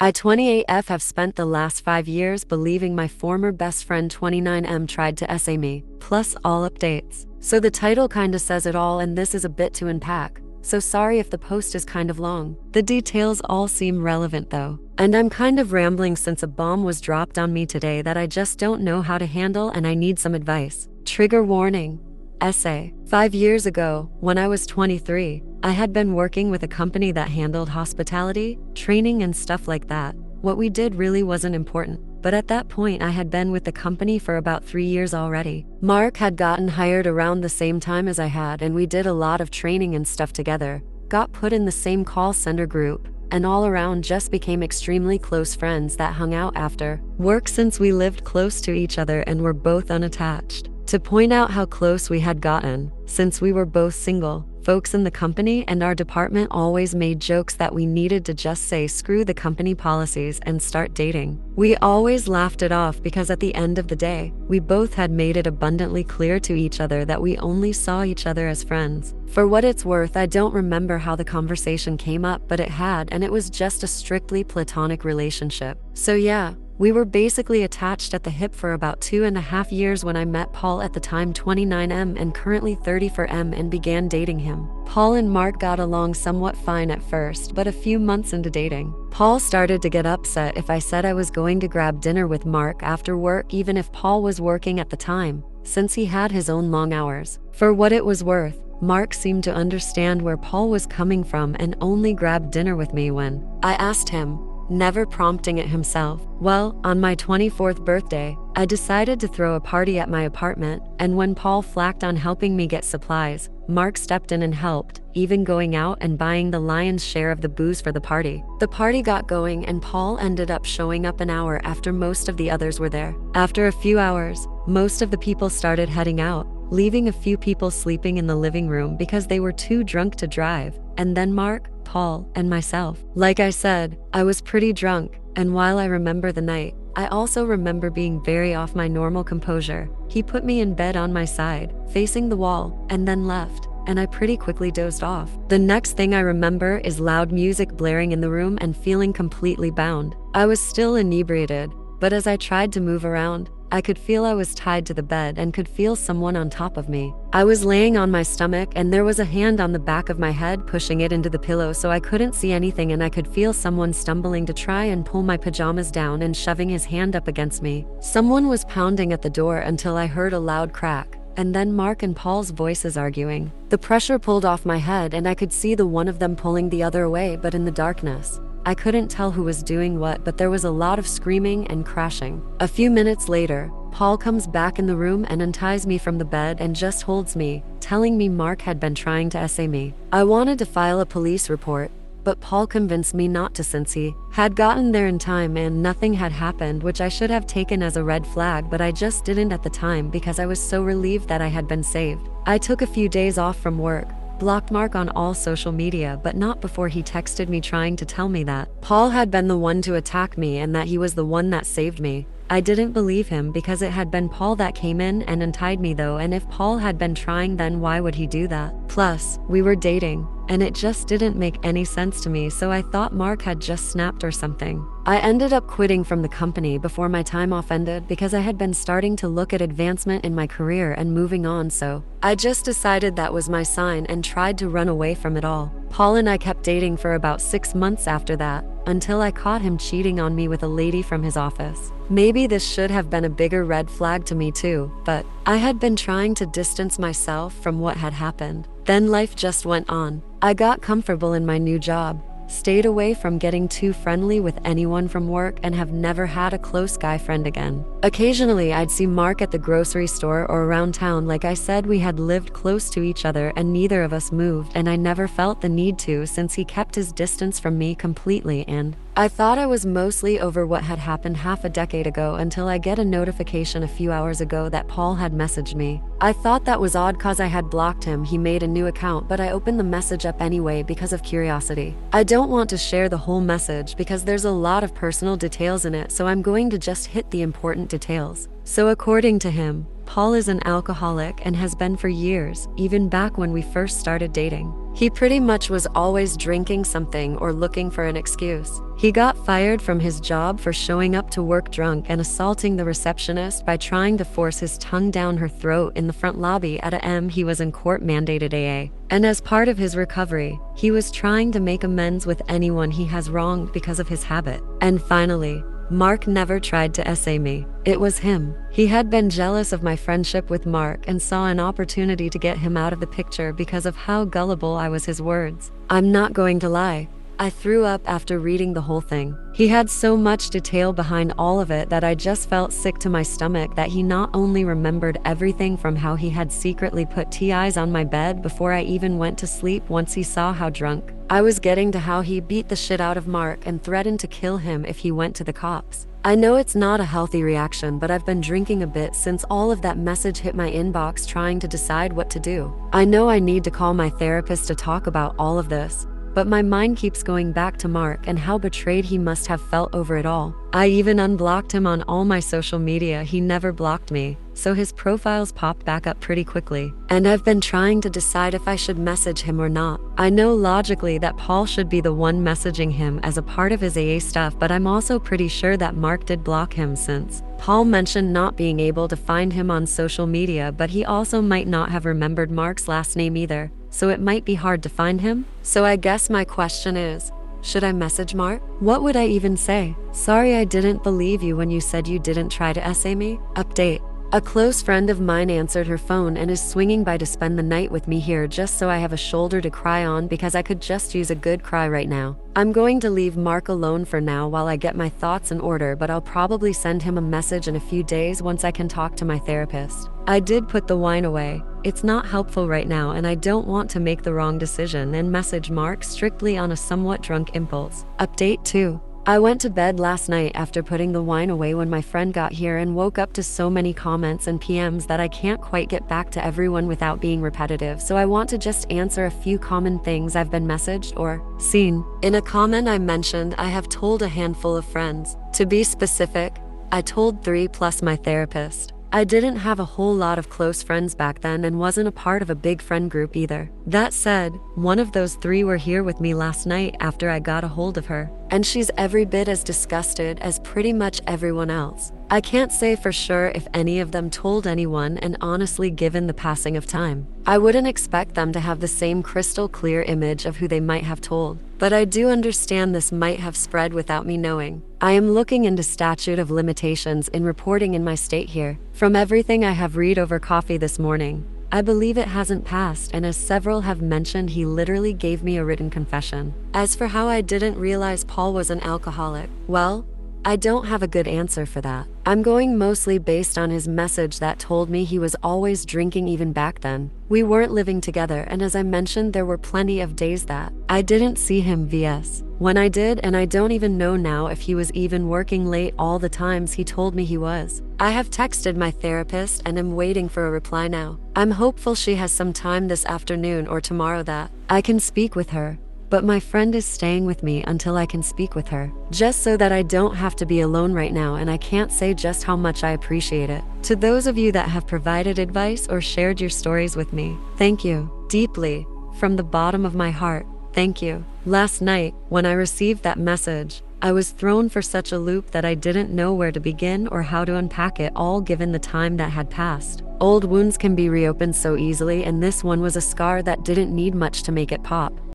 I 28F have spent the last 5 years believing my former best friend 29M tried to essay me, plus all updates. So the title kinda says it all, and this is a bit to unpack. So sorry if the post is kind of long. The details all seem relevant though. And I'm kind of rambling since a bomb was dropped on me today that I just don't know how to handle and I need some advice. Trigger warning. Essay. 5 years ago, when I was 23, I had been working with a company that handled hospitality, training and stuff like that. What we did really wasn't important, but at that point I had been with the company for about 3 years already. Mark had gotten hired around the same time as I had, and we did a lot of training and stuff together, got put in the same call center group, and all around just became extremely close friends that hung out after work since we lived close to each other and were both unattached. To point out how close we had gotten, since we were both single, folks in the company and our department always made jokes that we needed to just say screw the company policies and start dating. We always laughed it off because at the end of the day, we both had made it abundantly clear to each other that we only saw each other as friends. For what it's worth, I don't remember how the conversation came up, but it had, and it was just a strictly platonic relationship. So yeah, we were basically attached at the hip for about 2.5 years when I met Paul, at the time 29M and currently 34M, and began dating him. Paul and Mark got along somewhat fine at first, but a few months into dating, Paul started to get upset if I said I was going to grab dinner with Mark after work, even if Paul was working at the time, since he had his own long hours. For what it was worth, Mark seemed to understand where Paul was coming from and only grabbed dinner with me when I asked him, never prompting it himself. Well, on my 24th birthday, I decided to throw a party at my apartment, and when Paul flacked on helping me get supplies, Mark stepped in and helped, even going out and buying the lion's share of the booze for the party. The party got going and Paul ended up showing up an hour after most of the others were there. After a few hours, most of the people started heading out, leaving a few people sleeping in the living room because they were too drunk to drive, and then Mark, Paul, and myself. Like I said, I was pretty drunk, and while I remember the night, I also remember being very off my normal composure. He put me in bed on my side, facing the wall, and then left, and I pretty quickly dozed off. The next thing I remember is loud music blaring in the room and feeling completely bound. I was still inebriated, but as I tried to move around, I could feel I was tied to the bed and could feel someone on top of me. I was laying on my stomach and there was a hand on the back of my head pushing it into the pillow, so I couldn't see anything, and I could feel someone stumbling to try and pull my pajamas down and shoving his hand up against me. Someone was pounding at the door until I heard a loud crack, and then Mark and Paul's voices arguing. The pressure pulled off my head and I could see the one of them pulling the other away, but in the darkness, I couldn't tell who was doing what, but there was a lot of screaming and crashing. A few minutes later, Paul comes back in the room and unties me from the bed and just holds me, telling me Mark had been trying to essay me. I wanted to file a police report, but Paul convinced me not to since he had gotten there in time and nothing had happened, which I should have taken as a red flag, but I just didn't at the time because I was so relieved that I had been saved. I took a few days off from work, blocked Mark on all social media, but not before he texted me trying to tell me that Paul had been the one to attack me and that he was the one that saved me. I didn't believe him because it had been Paul that came in and untied me though, and if Paul had been trying, then why would he do that? Plus, we were dating, and it just didn't make any sense to me, so I thought Mark had just snapped or something. I ended up quitting from the company before my time off ended because I had been starting to look at advancement in my career and moving on, so I just decided that was my sign and tried to run away from it all. Paul and I kept dating for about 6 months after that, until I caught him cheating on me with a lady from his office. Maybe this should have been a bigger red flag to me too, but I had been trying to distance myself from what had happened. Then life just went on. I got comfortable in my new job, stayed away from getting too friendly with anyone from work, and have never had a close guy friend again. Occasionally, I'd see Mark at the grocery store or around town. Like I said, we had lived close to each other and neither of us moved, and I never felt the need to since he kept his distance from me completely, and I thought I was mostly over what had happened half a decade ago until I get a notification a few hours ago that Paul had messaged me. I thought that was odd cause I had blocked him. He made a new account, but I opened the message up anyway because of curiosity. I don't want to share the whole message because there's a lot of personal details in it, so I'm going to just hit the important details. So according to him, Paul is an alcoholic and has been for years, even back when we first started dating. He pretty much was always drinking something or looking for an excuse. He got fired from his job for showing up to work drunk and assaulting the receptionist by trying to force his tongue down her throat in the front lobby at a he was in court-mandated AA. And as part of his recovery, he was trying to make amends with anyone he has wronged because of his habit. And finally, Mark never tried to SA me. It was him. He had been jealous of my friendship with Mark and saw an opportunity to get him out of the picture because of how gullible I was his words. I'm not going to lie. I threw up after reading the whole thing. He had so much detail behind all of it that I just felt sick to my stomach that he not only remembered everything from how he had secretly put TIs on my bed before I even went to sleep once he saw how drunk I was getting, to how he beat the shit out of Mark and threatened to kill him if he went to the cops. I know it's not a healthy reaction, but I've been drinking a bit since all of that message hit my inbox, trying to decide what to do. I know I need to call my therapist to talk about all of this, but my mind keeps going back to Mark and how betrayed he must have felt over it all. I even unblocked him on all my social media. He never blocked me, so his profiles popped back up pretty quickly. And I've been trying to decide if I should message him or not. I know logically that Paul should be the one messaging him as a part of his AA stuff, but I'm also pretty sure that Mark did block him, since Paul mentioned not being able to find him on social media, but he also might not have remembered Mark's last name either, so it might be hard to find him. So I guess my question is, should I message Mark? What would I even say? Sorry, I didn't believe you when you said you didn't try to SA me. Update. A close friend of mine answered her phone and is swinging by to spend the night with me here just so I have a shoulder to cry on, because I could just use a good cry right now. I'm going to leave Mark alone for now while I get my thoughts in order, but I'll probably send him a message in a few days once I can talk to my therapist. I did put the wine away. It's not helpful right now, and I don't want to make the wrong decision and message Mark strictly on a somewhat drunk impulse. Update 2. I went to bed last night after putting the wine away when my friend got here, and woke up to so many comments and PMs that I can't quite get back to everyone without being repetitive, so I want to just answer a few common things I've been messaged or seen. In a comment I mentioned I have told a handful of friends. To be specific, I told 3 plus my therapist. I didn't have a whole lot of close friends back then and wasn't a part of a big friend group either. That said, one of those 3 were here with me last night after I got a hold of her, and she's every bit as disgusted as pretty much everyone else. I can't say for sure if any of them told anyone, and honestly, given the passing of time, I wouldn't expect them to have the same crystal clear image of who they might have told. But I do understand this might have spread without me knowing. I am looking into statute of limitations in reporting in my state here. From everything I have read over coffee this morning, I believe it hasn't passed, and as several have mentioned, he literally gave me a written confession. As for how I didn't realize Paul was an alcoholic, well, I don't have a good answer for that. I'm going mostly based on his message that told me he was always drinking even back then. We weren't living together, and as I mentioned, there were plenty of days that I didn't see him vs. when I did, and I don't even know now if he was even working late all the times he told me he was. I have texted my therapist and am waiting for a reply now. I'm hopeful she has some time this afternoon or tomorrow that I can speak with her. But my friend is staying with me until I can speak with her, just so that I don't have to be alone right now, and I can't say just how much I appreciate it. To those of you that have provided advice or shared your stories with me, thank you. Deeply, from the bottom of my heart, thank you. Last night, when I received that message, I was thrown for such a loop that I didn't know where to begin or how to unpack it all, given the time that had passed. Old wounds can be reopened so easily, and this one was a scar that didn't need much to make it pop.